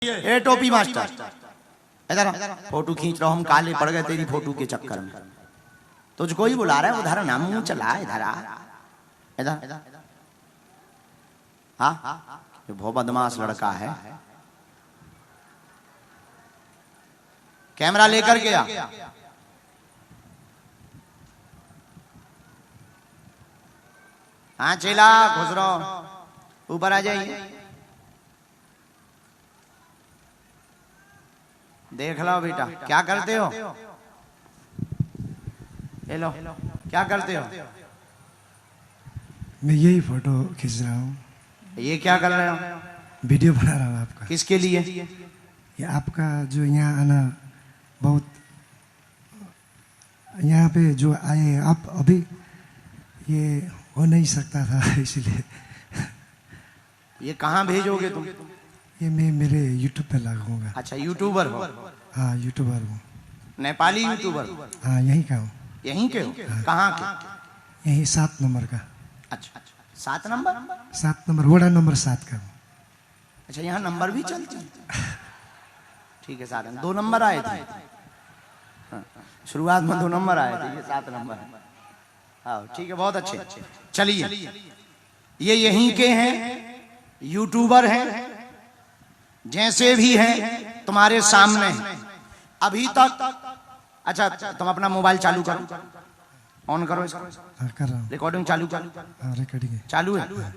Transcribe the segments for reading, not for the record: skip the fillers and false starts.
ए टोपी मास्टर इधर फोटो खींच रहा हूं, हम काले पड़ गए तेरी फोटो के चक्कर में। तुझको ही बुला रहा है, उधर ना मुंह चला, इधर आ, इधर। हाँ ये बहुत बदमाश लड़का है। कैमरा लेकर के आ। हाँ चला घुस रहा, ऊपर आ जाइए। देख लो बेटा क्या करते हो, ले लो क्या करते हो। मैं यही फोटो खींच रहा हूँ। ये क्या कर रहे हो? वीडियो बना रहा हूँ आपका। किसके लिए? ये आपका जो यहाँ आना बहुत, यहाँ पे जो आए आप अभी, ये हो नहीं सकता था इसलिए। ये कहाँ भेजोगे तुम? ये मैं मेरे यूट्यूब पे लगाऊंगा। अच्छा यूट्यूबर हो? हाँ यूट्यूबर हूँ। नेपाली यूट्यूबर? हाँ यहीं का हूँ। यहीं के हो? कहाँ के? यहीं 7 नंबर का। अच्छा 7 नंबर? 7 नंबर वड़ा नंबर 7 का हूँ। अच्छा यहाँ नंबर भी चलते हैं? ठीक है 7 2 नंबर आए थे। हाँ, शुरुआत में 2 नंबर आए थे, ये 7 नंबर है। हाँ ठीक है बहुत अच्छे। चलिए ये यहीं के हैं, यूट्यूबर हैं, जैसे भी हैं तुम्हारे सामने हैं अभी तक। अच्छा तुम अपना मोबाइल चालू करो, ऑन करो इसको। कर रहा हूँ। रिकॉर्डिंग चालू करो। रिकॉर्डिंग चालू है।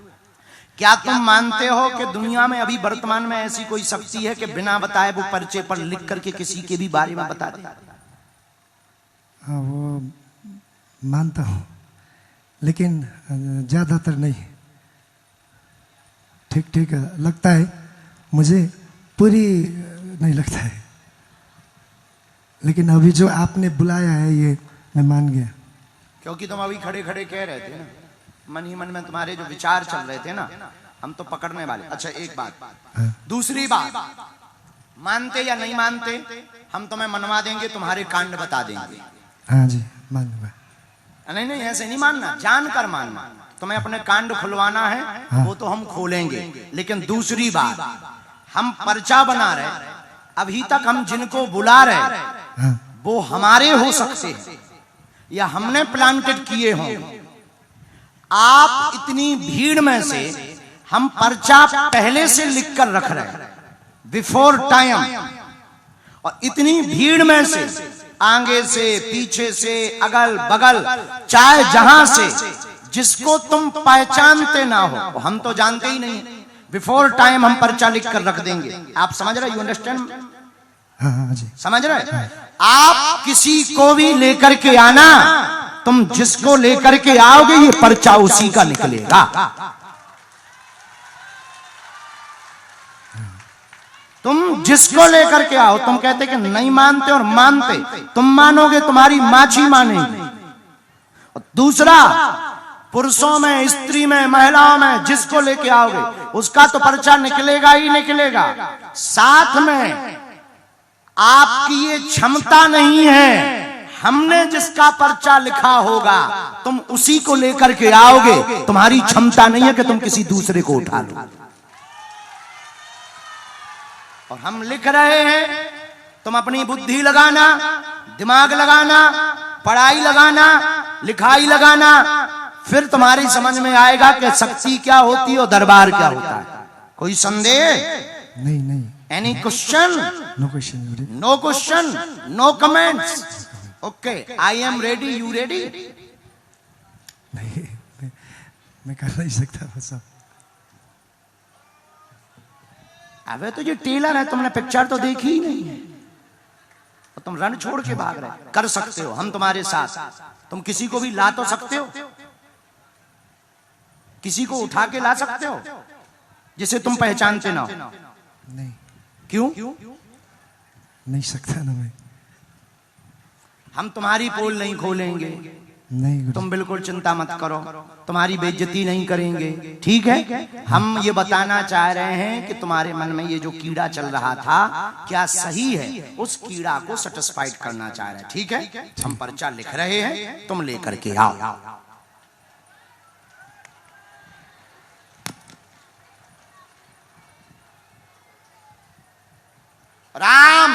क्या तुम मानते हो कि दुनिया में अभी वर्तमान में ऐसी कोई शक्ति है कि बिना बताए वो पर्चे पर लिख करके किसी के भी बारे में बता दे? हाँ वो मानता हूँ, लेकिन ज्यादातर नहीं। ठीक ठीक लगता है मुझे, पूरी नहीं लगता है। लेकिन अभी जो आपने बुलाया है ये मैं मान गया। क्योंकि तुम अभी खड़े खड़े कह रहे थे ना, मन ही मन में तुम्हारे जो विचार चल रहे थे ना, हम तो पकड़ने वाले। अच्छा एक बात। हाँ। दूसरी बात, मानते या नहीं मानते हम तुम्हें मनवा देंगे, तुम्हारे कांड बता देंगे। हाँ जी मान लूंगा। नहीं नहीं ऐसे नहीं मानना, जानकर मानना। तुम्हें अपने कांड खुलवाना है। हाँ। वो तो हम खोलेंगे। लेकिन दूसरी बात, हम पर्चा बना रहे, अभी तक हम जिनको बुला रहे हाँ। वो हमारे हो सकते हैं या हमने प्लांटेड किए हों। आप इतनी भीड़ में से हम पर्चा पहले से लिख कर रख रहे हैं, बिफोर टाइम। और इतनी भीड़ में से आगे से पीछे से अगल बगल चाहे जहां से जिसको तुम पहचानते ना हो, हम तो जानते ही नहीं, बिफोर टाइम हम पर्चा लिख कर रख देंगे। आप समझ रहे? You understand? हाँ जी समझ रहे? आप किसी को भी लेकर के आना, तुम जिसको लेकर के आओगे ये पर्चा उसी का निकलेगा। तुम जिसको लेकर के आओ, तुम कहते कि नहीं मानते और मानते, तुम मानोगे तुम्हारी माछी मानेगी। और दूसरा, पुरुषों में, स्त्री में, महिलाओं में जिसको लेके आओगे उसका तो पर्चा निकलेगा ही निकलेगा। साथ में आपकी ये क्षमता नहीं है, हमने जिसका पर्चा लिखा होगा तुम उसी को लेकर के आओगे। तुम्हारी क्षमता नहीं है कि तुम किसी दूसरे को उठा लो। और हम लिख रहे हैं, तुम अपनी बुद्धि लगाना, दिमाग लगाना, पढ़ाई लगाना, लिखाई लगाना, फिर तुम्हारी समझ में आएगा कि शक्ति क्या होती है और दरबार क्या होता है। कोई संदेह? नहीं नहीं। Any question? No question. No question, no comments. Okay I am ready, you ready? नहीं मैं कर नहीं सकता बस। अबे तो ये टेलर है, तुमने पिक्चर तो देखी ही नहीं है, तो तुम रन छोड़ के भाग रहे। कर सकते हो, हम तुम्हारे साथ। तुम किसी को भी ला तो सकते हो, किसी को उठा के ला सकते हो जिसे तुम पहचानते ना हो। नहीं। क्यों? नहीं सकता ना मैं। हम तुम्हारी पोल नहीं खोलेंगे। नहीं तुम बिल्कुल चिंता मत करो, तुम्हारी बेइज्जती नहीं करेंगे। ठीक है? हम ये बताना चाह रहे हैं कि तुम्हारे मन में ये जो कीड़ा चल रहा था क्या सही है, उस कीड़ा को सेटिस्फाइड करना चाह रहे हैं। ठीक है? हम पर्चा लिख रहे हैं, तुम लेकर के आओ। राम।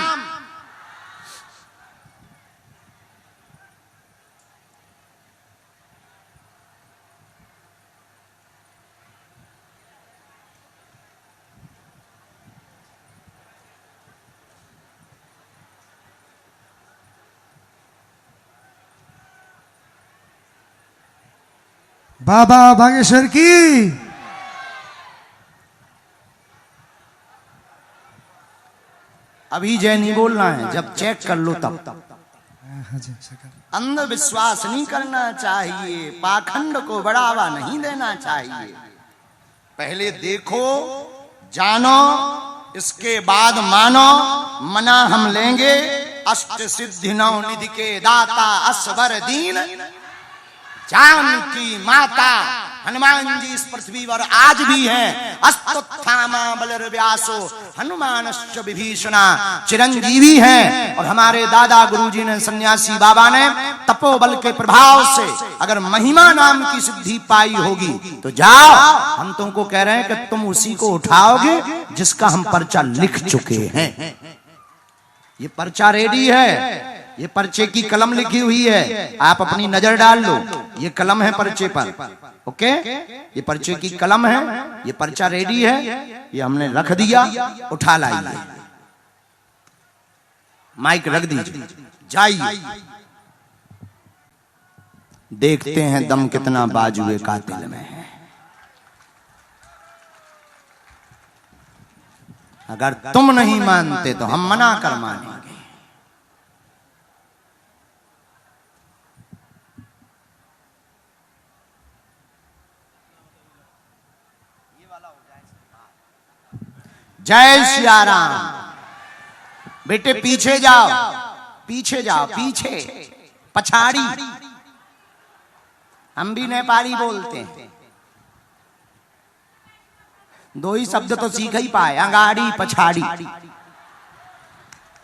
बाबा बागेश्वर की। अभी जय नहीं बोलना है, जब चेक कर लो तब। हाँ जी सकल। अंधविश्वास नहीं करना चाहिए, पाखंड को बढ़ावा नहीं देना चाहिए। पहले देखो, जानो, इसके बाद मानो। मना हम लेंगे। अष्ट सिद्धि नौ निधि के दाता असवर दीन जानकी माता। हनुमान जी इस पृथ्वी पर आज भी हैं। अस्तुत्थामा बलर्व्यासो हनुमानश्च विभीषणा। चिरंजीवी हैं। और हमारे दादा गुरुजी ने, सन्यासी बाबा ने तपोबल के प्रभाव से अगर महिमा नाम की सिद्धि पाई होगी तो जाओ, हम तुमको कह रहे हैं कि तुम उसी को उठाओगे जिसका हम पर्चा लिख चुके हैं। ये पर्चा रेडी है। ये पर्चे की कलम लिखी हुई है, आप अपनी नजर डाल लो। ये कलम है पर्चे पर, ओके। ये पर्चे की कलम है, ये पर्चा रेडी है, ये हमने रख दिया। उठा लाइए, माइक रख दीजिए, जाइए। देखते हैं दम कितना बाजुए कातिल में है। अगर तुम नहीं मानते तो हम मना कर मानेंगे। जय सिया राम। बेटे पीछे जाओ, पीछे जाओ, पीछे, पछाड़ी। हम भी नेपाली बोलते हैं। दो ही शब्द तो सीख ही पाए, अंगाड़ी पछाड़ी।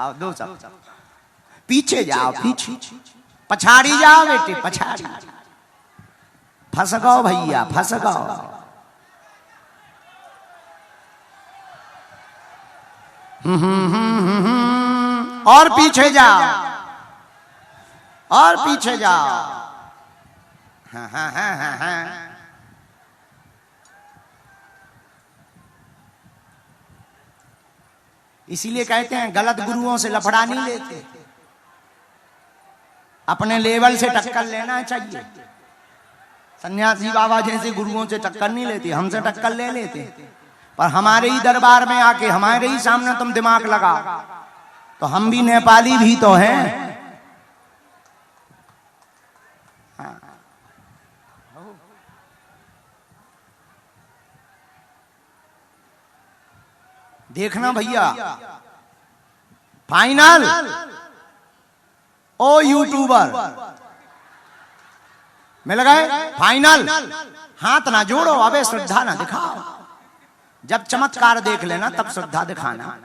आओ, दो शब्द। पीछे जाओ, पीछे, पछाड़ी जाओ बेटे, पछाड़ी। फंस गओ भैया, फंस गओ। और पीछे जाओ, और पीछे जाओ। हाँ हाँ हाँ हाँ हाँ। इसीलिए कहते हैं गलत गुरुओं से लफड़ा नहीं लेते, अपने लेवल से टक्कर लेना चाहिए। सन्यासी बाबा जैसे गुरुओं से टक्कर नहीं लेते, हमसे टक्कर ले लेते। पर हमारे ही दरबार में आके, हमारे ही सामने तुम दिमाग लगा, तो हम भी नेपाली भी तो हैं। हाँ। देखना भैया, फाइनल। ओ यूट्यूबर, मिल गए फाइनल। हाथ ना जोड़ो, अबे श्रद्धा ना दिखाओ। जब चमत्कार देख लेना तब श्रद्धा दिखाना।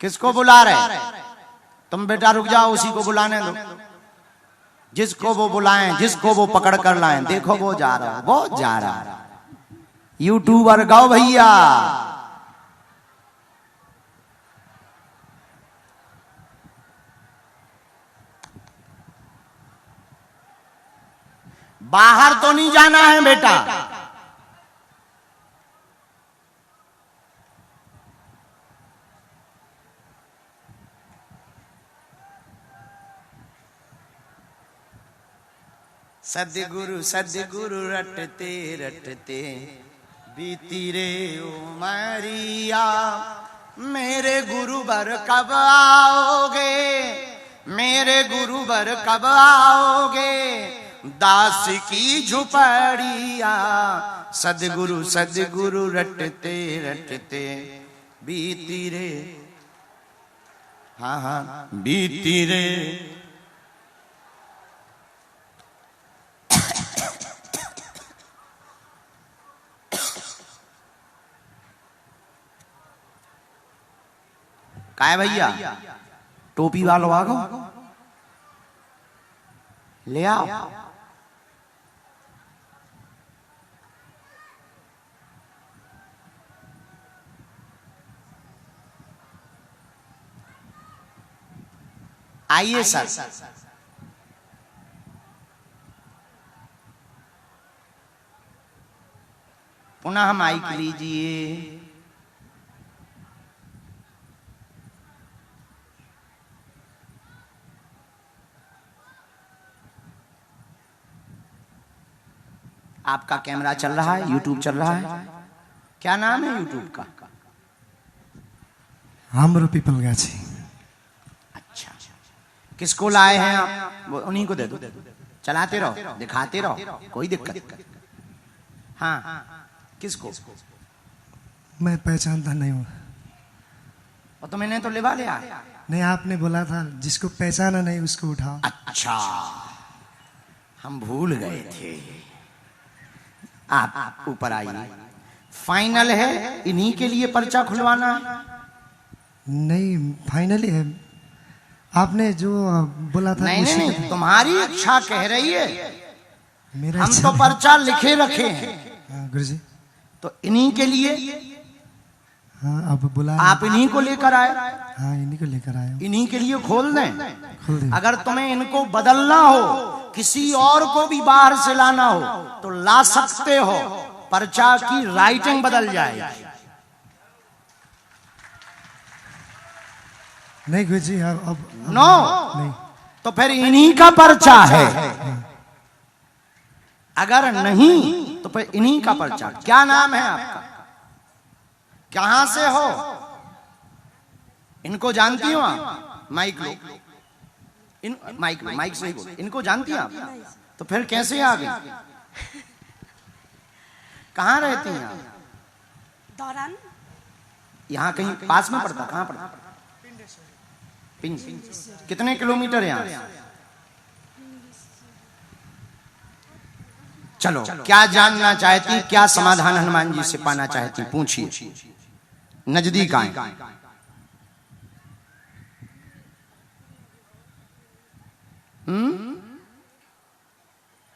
किसको बुला रहे तुम? बेटा रुक जाओ, उसी को बुलाने दो। जिसको वो बुलाएं, जिसको वो पकड़ कर लाएं। देखो वो जा रहा, वो जा रहा। यूट्यूबर गाओ भैया। बाहर तो नहीं जाना है बेटा। सद्गुरु सद्गुरु रटते रटते बीती रे उमरिया। मेरे गुरुवर कब आओगे, मेरे गुरुवर कब आओगे। दास की झुपड़िया। सद्गुरु सद्गुरु रटते रटते बीती रे, हाँ हाँ बीती रे। काय भैया, टोपी वालों आगो, ले आओ। आइए सर। पुनः माइक लीजिए। आपका कैमरा चल रहा है, यूट्यूब चल रहा है। क्या नाम है यूट्यूब का? हाम्रो पीपल गाछी। अच्छा, किसको लाए हैं आप? वो उन्हीं को दे दो, चलाते रहो, दिखाते रहो, कोई दिक्कत नहीं। हाँ, किसको? मैं पहचानता नहीं हूँ। और तो मैंने तो लिवा लिया। नहीं, आपने बोला था जिसको पहचाना नहीं उसको उठाओ। अच्छा, हम भूल गए थे। आप ऊपर आइए। फाइनल है, इन्हीं के लिए पर्चा खुलवाना? नहीं, फाइनली है। आपने जो बोला था नहीं, नहीं, नहीं, तुम्हारी इच्छा कह रही है। मेरा हम तो पर्चा लिखे रखे हैं गुरुजी। तो इन्हीं के लिए। हाँ, अब बुला। आप इन्हीं को लेकर आए? हाँ, इन्हीं को लेकर आया। इन्हीं के लिए खोल दें? खोल दे। अगर तुम्हें इनको बदलना हो, किसी और को भी बाहर से लाना हो तो ला सकते हो। पर्चा की राइटिंग बदल जाएगी। नहीं गुरुजी, अब नो, नहीं। तो फिर इन्हीं का पर्चा है। अगर नहीं तो फिर इन्हीं का पर्चा। क्या नाम है आपका? कहां से हो? इनको जानती हो आप? माइक लो, माइक से ही बोलो। इनको जानती हैं आप? तो फिर कैसे आ गई? कहाँ रहती हैं आप? दौरान। यहाँ कहीं पास में पड़ता? कहाँ पड़ता? पिंड। कितने किलोमीटर है यहाँ? चलो, क्या जानना चाहती, क्या समाधान हनुमान जी से पाना चाहती, पूछिए। नजदीक आए।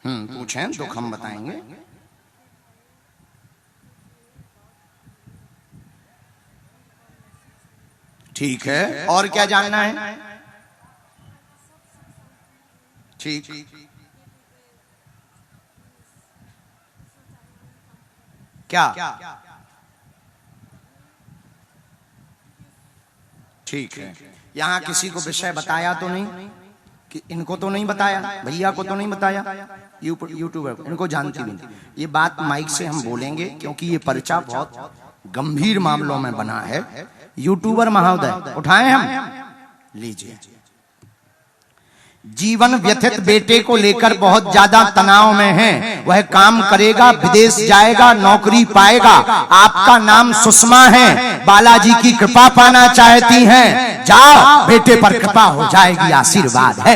पूछें, दुख हम बताएंगे। ठीक है, और क्या जानना है? ठीक, क्या? ठीक है। यहाँ किसी को विषय बताया तो नहीं? कि इनको तो नहीं बताया, भैया को तो नहीं बताया, यूट्यूबर इनको जानती नहीं। ये बात माइक से हम बोलेंगे क्योंकि ये पर्चा बहुत गंभीर मामलों में बना है। यूट्यूबर महोदय उठाएं, हम लीजिए। जीवन व्यथित बेटे को लेकर बहुत ज्यादा तनाव में है। वह काम करेगा, विदेश जाएगा, नौकरी पाएगा। आपका नाम सुषमा है, बालाजी की कृपा पाना चाहती हैं। जाओ, बेटे पर कृपा हो जाएगी, आशीर्वाद है।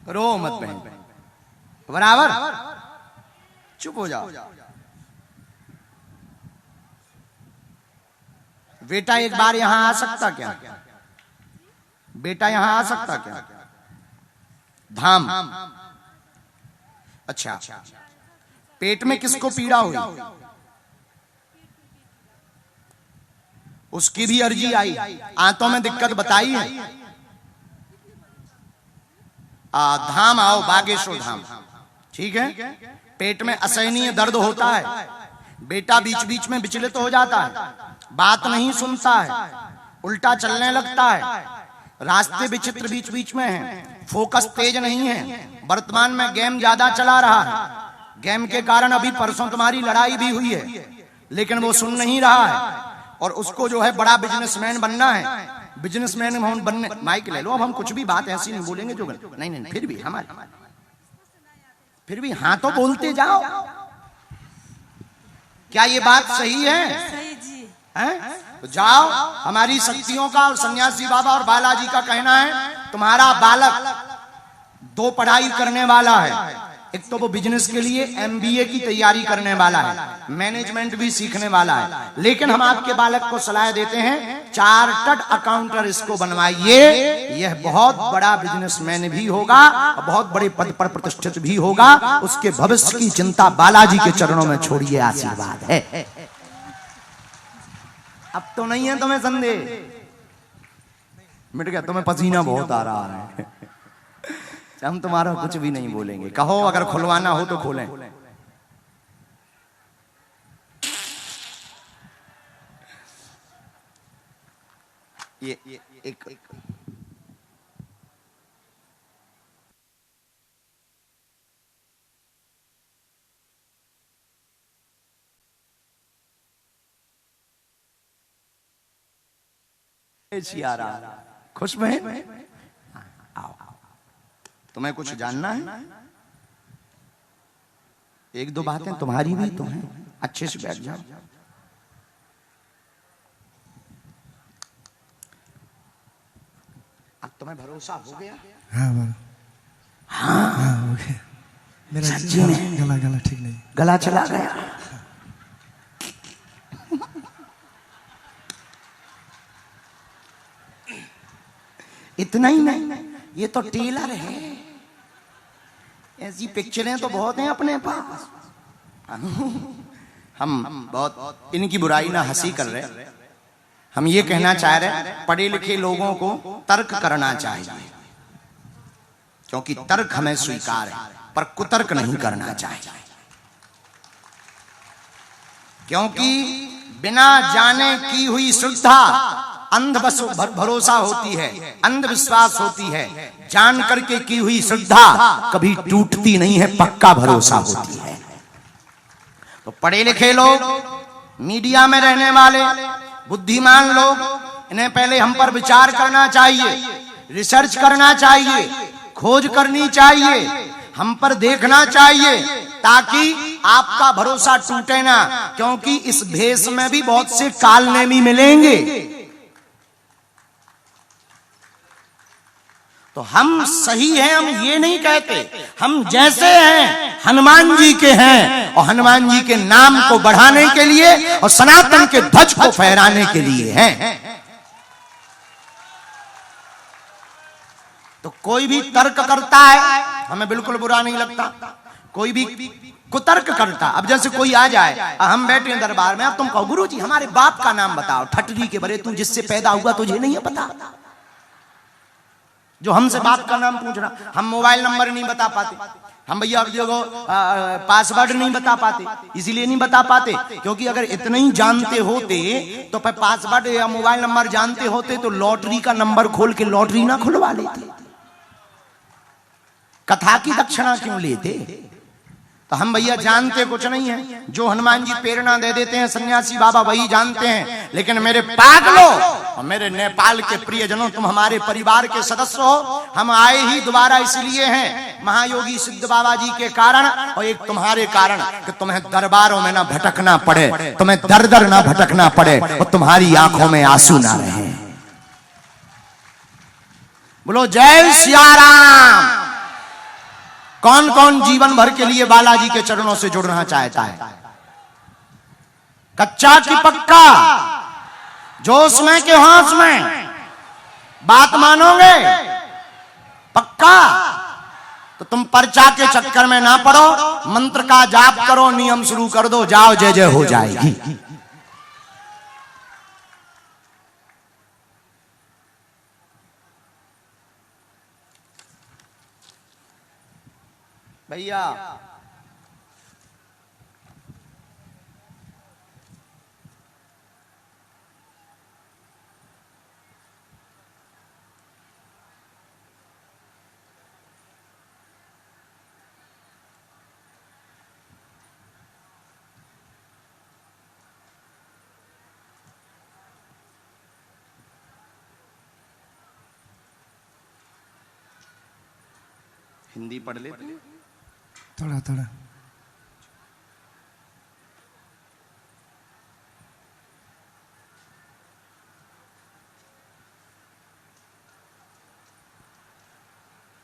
रो मत बहन, बराबर चुप हो जाओ। बेटा एक बार यहां आ सकता क्या? बेटा यहां आ सकता क्या? धाम। अच्छा, पेट में किसको पीड़ा हुई? उसकी भी अर्जी आई। आंतों में दिक्कत बताई है? धाम आओ, बागेश्वर धाम। ठीक है। पेट में असहनीय दर्द होता है, बेटा बीच बीच में विचलित हो जाता है, बात नहीं सुनता है, उल्टा चलने लगता है, रास्ते विचित्र बीच बीच में हैं, फोकस तेज नहीं है, वर्तमान में गेम ज्यादा चला रहा है, गेम के कारण अभी परसों तुम्हारी लड़ाई भी हुई है, लेकिन वो सुन नहीं रहा है, और उसको जो है बड़ा बिजनेसमैन बनना है। बिजनेसमैन बनने, माइक ले लो। अब हम कुछ भी बात ऐसी नहीं बोलेंगे जो नहीं, फिर भी हमारे, फिर भी हाँ तो बोलते जाओ। क्या ये बात सही है? सही जी हैं? तो जाओ। हमारी शक्तियों का और सन्यासी बाबा और बालाजी का कहना है तुम्हारा बालक 2 पढ़ाई करने वाला है। एक तो वो बिजनेस के लिए MBA की तैयारी करने वाला है, मैनेजमेंट भी सीखने वाला है, लेकिन हम आपके बालक को सलाह देते हैं चार्टर्ड अकाउंटर इसको बनवाइए। यह बहुत बड़ा बिजनेसमैन भी होगा और बहुत बड़े पद पर प्रतिष्ठित भी होगा। उसके भविष्य की चिंता बालाजी के चरणों में छोड़िए, आशीर्वाद है। अब तो नहीं है तुम्हें संदेह, मिट गया। तुम्हें पसीना बहुत आ रहा है। हम तुम्हारा कुछ भी नहीं बोलेंगे, कहो अगर खुलवाना हो तो खोलें। ये एक सियारा खुश में आओ, तुम्हें कुछ जानना है? एक दो बातें तुम्हारी भी तो हैं, अच्छे से बैठ जाओ। अब तुम्हें भरोसा हो गया? हाँ हो गया। मेरा गला ठीक नहीं, गला चला गया। इतना ही नहीं, ये तो टेलर है। ऐसी पिक्चरें तो बहुत हैं अपने पास। हम बहुत इनकी बुराई ना हंसी कर रहे, हम ये कहना चाह रहे पढ़े लिखे लोगों को तर्क करना चाहिए, क्योंकि तर्क हमें स्वीकार है, पर कुतर्क नहीं करना चाहिए। क्योंकि बिना जाने की हुई श्रद्धा अंध भरोसा होती है, अंधविश्वास होती है। जान करके की हुई श्रद्धा कभी टूटती नहीं है, पक्का भरोसा होती है। तो पढ़े लिखे लोग, मीडिया में रहने वाले बुद्धिमान लोग, इन्हें पहले हम पर विचार करना चाहिए, रिसर्च करना चाहिए, खोज करनी चाहिए, हम पर देखना चाहिए, ताकि आपका भरोसा टूटे ना। क्योंकि इस भेष में भी बहुत से कालनेमी मिलेंगे। तो हम सही हैं, हम ये नहीं कहते, हम जैसे हैं हनुमान जी के हैं, और हनुमान जी के नाम को बढ़ाने के लिए और सनातन के ध्वज को फहराने के लिए हैं। तो कोई भी तर्क करता है हमें बिल्कुल बुरा नहीं लगता, कोई भी कुतर्क करता। अब जैसे कोई आ जाए, हम बैठे हैं दरबार में, अब तुम कहो गुरु जी हमारे बाप का नाम बताओ, ठटरी के बरे तू जिससे पैदा हुआ तुझे नहीं है पता, जो हमसे बाप का नाम पूछ रहा। हम मोबाइल नंबर नहीं बता पाते, हम भैया देखो पासवर्ड नहीं बता पाते। इसीलिए नहीं बता पाते क्योंकि अगर इतना ही जानते होते तो पासवर्ड या मोबाइल नंबर जानते होते तो लॉटरी का नंबर खोल के लॉटरी ना खुलवा लेते, कथा की दक्षिणा क्यों लेते। तो हम भैया जानते कुछ नहीं है, जो हनुमान जी प्रेरणा दे देते हैं सन्यासी बाबा वही जानते हैं। लेकिन मेरे पागलों और मेरे नेपाल के प्रियजनों, तुम हमारे परिवार के सदस्य हो। हम आए ही दोबारा इसलिए हैं महायोगी सिद्ध बाबा जी के कारण, और एक तुम्हारे कारण कि तुम्हें दरबारों में ना भटकना पड़े, तुम्हें दर दर ना भटकना पड़े, और तुम्हारी आंखों में आंसू ना रहे। बोलो जय सिया राम। कौन कौन जीवन भर के लिए बालाजी के चरणों से जुड़ना चाहता है? कच्चा की पक्का, जोश में के होश में, बात मानोगे पक्का? तो तुम पर्चा के चक्कर में ना पड़ो, मंत्र का जाप करो, नियम शुरू कर दो, जाओ जय जय हो जाएगी। भैया हिंदी पढ़ लेते? थोड़ा थोड़ा।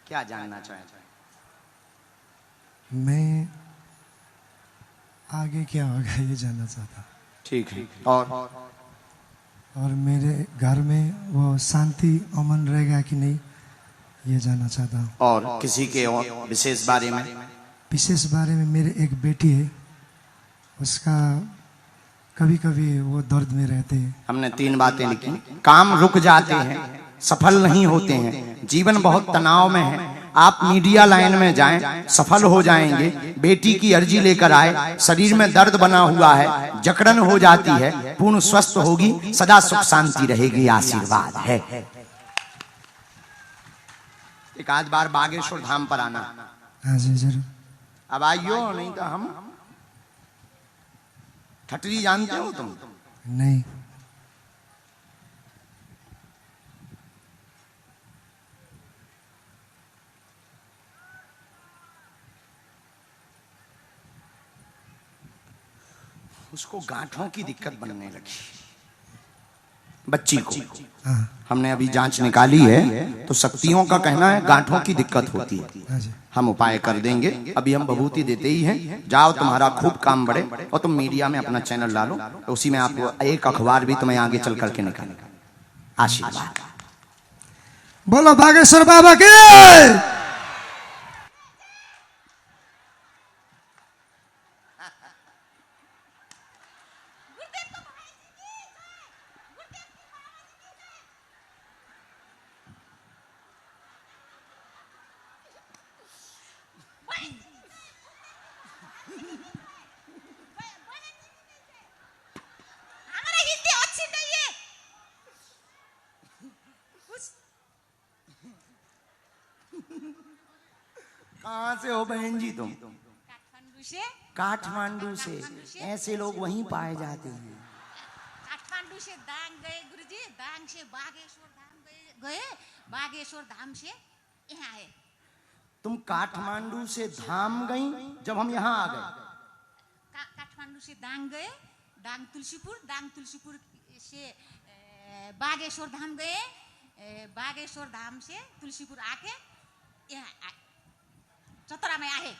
क्या जानना चाहते हैं? मैं आगे क्या होगा ये जानना चाहता। ठीक है। और मेरे घर में वो शांति अमन रहेगा कि नहीं ये जानना चाहता हूँ। और किसी के विशेष बारे में? विशेष बारे में मेरे एक बेटी है, उसका कभी कभी वो दर्द में रहते हैं। हमने 3 बातें लिखी। काम रुक जाते हैं, सफल नहीं होते हैं, जीवन बहुत तनाव में है, आप मीडिया लाइन में जाएं, सफल हो जाएंगे। बेटी की अर्जी लेकर आए, शरीर में दर्द बना हुआ है, जकड़न हो जाती है, पूर्ण स्वस्थ होगी, सदा सुख शांति रहेगी, आशीर्वाद है। एक आध बार बागेश्वर धाम पर आना। हाँ जी जरूर। अब आइयो, नहीं तो हम ठटरी जानते हो तुम? नहीं। उसको गांठों की दिक्कत बनने लगी, बच्ची को। हाँ हमने अभी जांच निकाली है, तो शक्तियों का कहना है गांठों की दिक्कत होती है। हाँ जी। हम उपाय कर देंगे, अभी हम विभूति देते ही हैं। जाओ, तुम्हारा खूब काम बढ़े, और तुम मीडिया में अपना चैनल डालो, तो उसी में आपको एक अखबार भी तुम्हें आगे चल करके निकालेगा। आशीर्वाद। बोलो बागेश्वर बाबा की। हमारा हिंदी अच्छी नहीं है। कहाँ से हो बहन जी तुम? काठमांडू से। काठमांडू से। ऐसे लोग वहीं पाए जाते हैं। काठमांडू से दांग गए गुरुजी, दांग से बागेश्वर धाम गए, बागेश्वर धाम से यहाँ आए। तुम काठमांडू से धाम गई जब हम यहाँ आ गए। काठमांडू से दांग गए, दांग तुलसीपुर, दांग तुलसीपुर से बागेश्वर धाम गए, बागेश्वर धाम से तुलसीपुर आके यहाँ चतरा में आए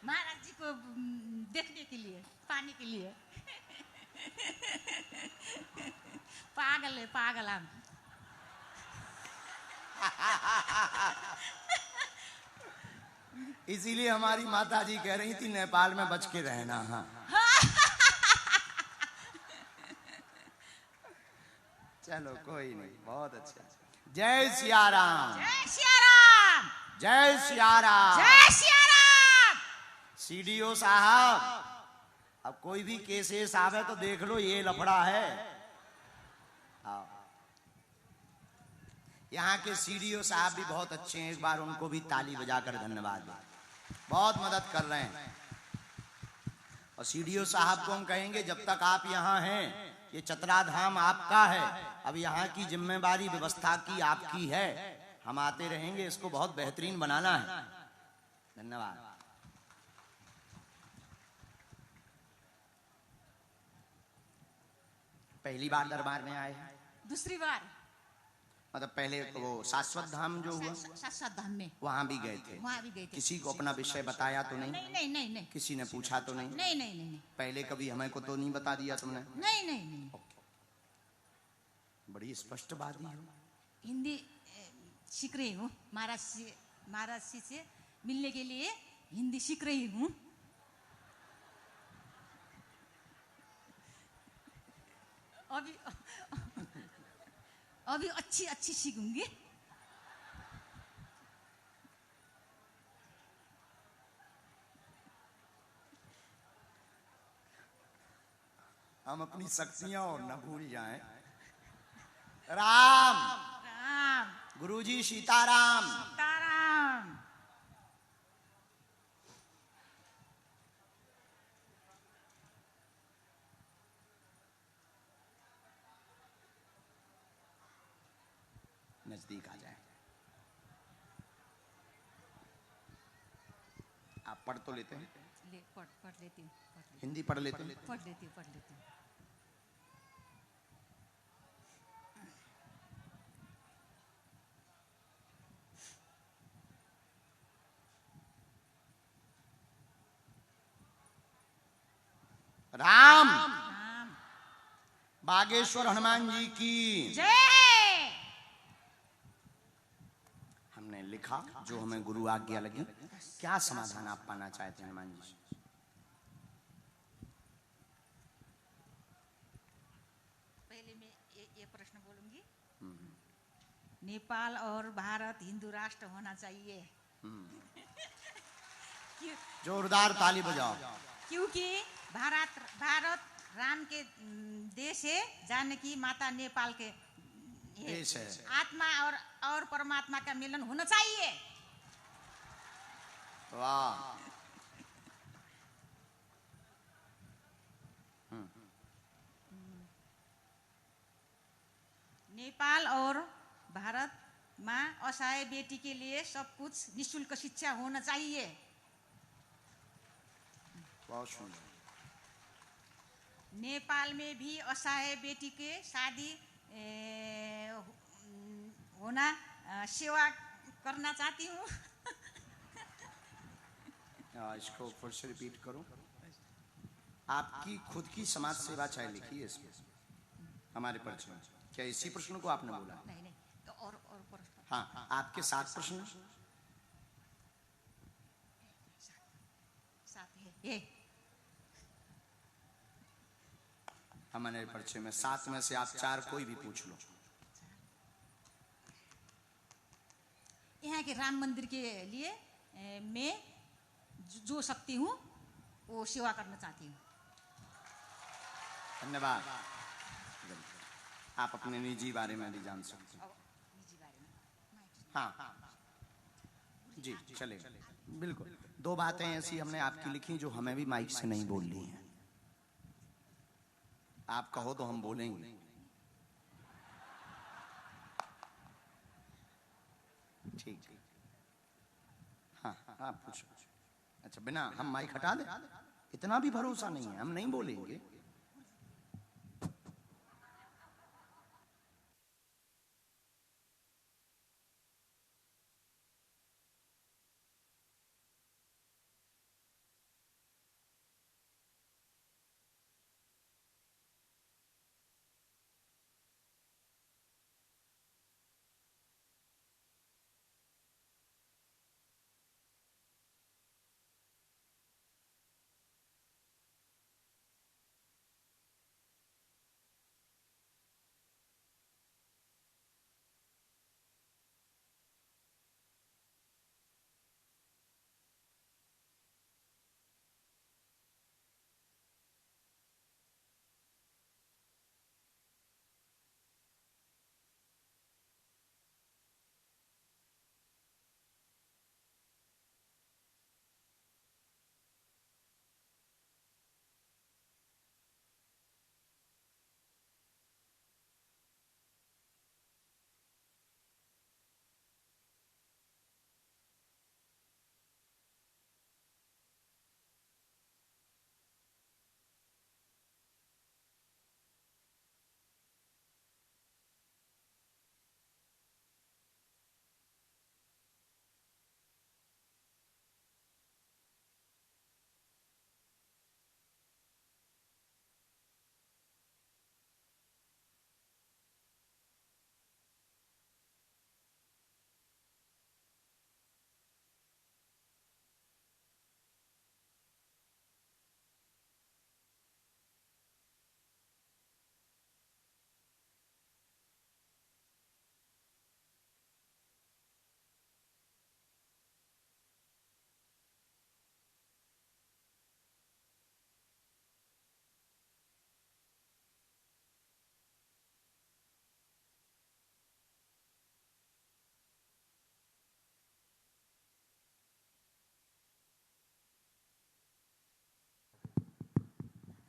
महाराज जी को देखने के लिए, पाने के लिए। पागल है, पागल हम। इसीलिए हमारी माता जी कह रही थी नेपाल में बच के रहना। हाँ चलो कोई नहीं, बहुत अच्छा। जय सिया राम, जय सिया राम, जय सिया राम, जय सिया राम। सीडीओ साहब, अब कोई भी केसेस आवे तो देख लो ये लफड़ा है। आओ। यहाँ के सीडीओ साहब भी बहुत अच्छे हैं, एक बार उनको भी ताली बजाकर धन्यवाद दें, बहुत मदद कर रहे हैं। और सीडीओ साहब को हम कहेंगे जब तक आप यहाँ हैं, ये चतरा धाम आपका है, अब यहाँ की जिम्मेवारी व्यवस्था की आपकी है। हम आते रहेंगे, इसको बहुत बेहतरीन बनाना है। धन्यवाद। पहली बार दरबार में आए हैं? दूसरी बार। मतलब पहले वो शाश्वत धाम जो हुआ, शाश्वत धाम में वहां भी गए थे? वहाँ भी गए थे। किसी को अपना विषय बताया तो नहीं? नहीं नहीं नहीं नहीं। किसी ने पूछा तो नहीं? नहीं नहीं नहीं। पहले कभी हमें को तो नहीं बता दिया तुमने? नहीं नहीं नहीं। बड़ी स्पष्ट बात है। हिंदी सीख रही हूँ, महाराज जी से मिलने के लिए हिंदी सीख रही हूँ। अभी अभी अच्छी अच्छी सीखूंगी। हम अपनी शक्तियां और न भूल जाएं। राम राम, गुरुजी सीताराम। सीताराम। नजदीक आ जाए। आप पढ़ तो लेते हैं? पढ़ लेती हूँ। हिंदी पढ़ लेते हैं? पढ़ लेती हूँ। राम राम, बागेश्वर हनुमान जी की जय। हमने लिखा जो हमें गुरु आज्ञा लगी। क्या समाधान आप पाना चाहते हैं हनुमान जी से? नेपाल और भारत हिंदू राष्ट्र होना चाहिए। जोरदार ताली बजाओ। क्योंकि भारत राम के देश है, जानकी माता नेपाल के देश है। आत्मा और परमात्मा का मिलन होना चाहिए। वाह। नेपाल और भारत में असहाय बेटी के लिए सब कुछ निःशुल्क शिक्षा होना चाहिए। बहुत सुंदर। नेपाल में भी असहाय बेटी के शादी होना सेवा करना चाहती हूँ। इसको फिर से रिपीट करो। आपकी खुद की समाज सेवा चाहे लिखी है इसमें हमारे परिचय में। क्या इसी प्रश्न को आपने बोला? नहीं तो और प्रश्न। हाँ, आपके 7 प्रश्न साथ है ये हमारे परिचय में। 7 में से आप 4 कोई भी पूछ लो। यहाँ के राम मंदिर के लिए मैं जो सकती हूँ वो सेवा करना चाहती हूँ। धन्यवाद। आप अपने निजी बारे में भी जान सकते हैं। निजी बारे में। हाँ जी, चलेगा। बिल्कुल। 2 बातें ऐसी हमने आपकी लिखी जो हमें भी माइक से नहीं बोलनी है। आप कहो तो हम बोलेंगे। ठीक। हाँ हाँ, पूछो। अच्छा, बिना हम माइक हटा दें? इतना भी भरोसा नहीं है, हम नहीं बोलेंगे।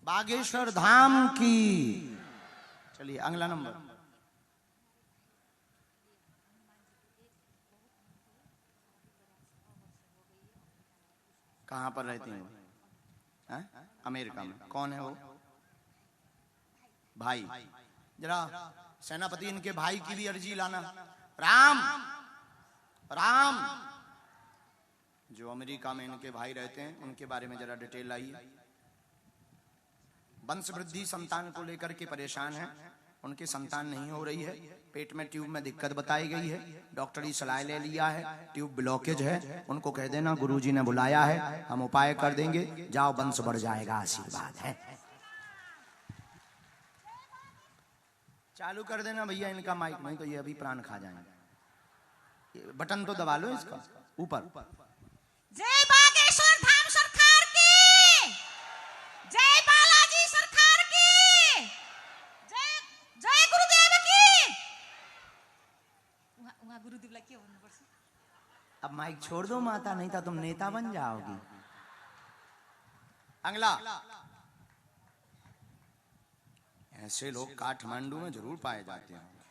बागेश्वर धाम की। चलिए अगला नंबर। कहाँ पर रहती हैं? हैं? अमेरिका में। कौन है वो? भाई। जरा सेनापति इनके भाई की भी अर्जी लाना। राम राम, जो अमेरिका में इनके भाई रहते हैं उनके बारे में जरा डिटेल आइए। वंश वृद्धि संतान को लेकर के परेशान है, उनकी संतान नहीं हो रही है, पेट में ट्यूब में दिक्कत बताई गई है, डॉक्टरी सलाह ले लिया है, ट्यूब ब्लॉकेज है, उनको कह देना गुरुजी ने बुलाया है, हम उपाय कर देंगे, जाओ वंश बढ़ जाएगा, आशीर्वाद है। चालू कर देना भैया इनका माइक, नहीं तो ये अभी प्राण खा जाएंगे। ये बटन तो दबा लो इसका ऊपर। जय बागेश्वर धाम सरकार की, जय बालाजी सरकार की, जय जय गुरुदेव की। वहाँ गुरुदेवलाई के भन्नुपर्छ? अब माइक छोड़ दो माता, नहीं था तुम नेता बन जाओगी। अगला, ऐसे लोग काठमांडू में जरूर पाए जाते हैं।